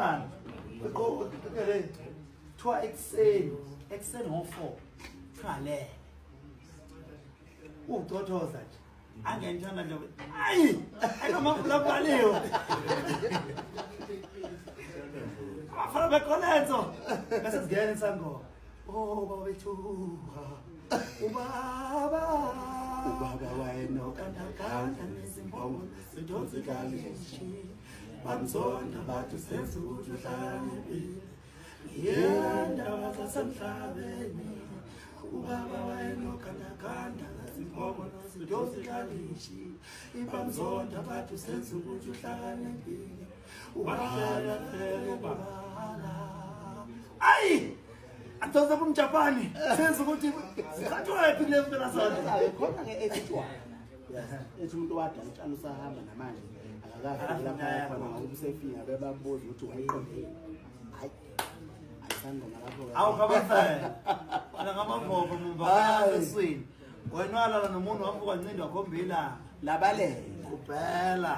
man. Because twa exen ngo4. Khale. Utotoza nje. Angentshana nje. Hayi! Akamafulabaliyo. Afana bekolenzo. Bese sigene sango. Oh bawethu. Ubaba wena ukandakanda nezimbongo sidonse kalishi. Bamzonda bathi senze ukuthi uhlale. Yenda basemhlabeni. Ubaba wena ukandakanda nezimbongo sidonse kalishi. Bamzonda bathi senze ukuthi uhlale. Ubala ubala. Ay! Atoza kumjapani senze ukuthi sikhathwa yaphi le mpela sonke khona ke ethiwa ethi umuntu wada utshalo sahamba namanje akakafi lapha khona ngokusefika bebabuza ukuthi wayiqonde hayi ayisangoma lapho awu kabafana ana ngamavovo mumba eswini wena walala nomuntu wamuka ncindi wakhombila labalela kuphela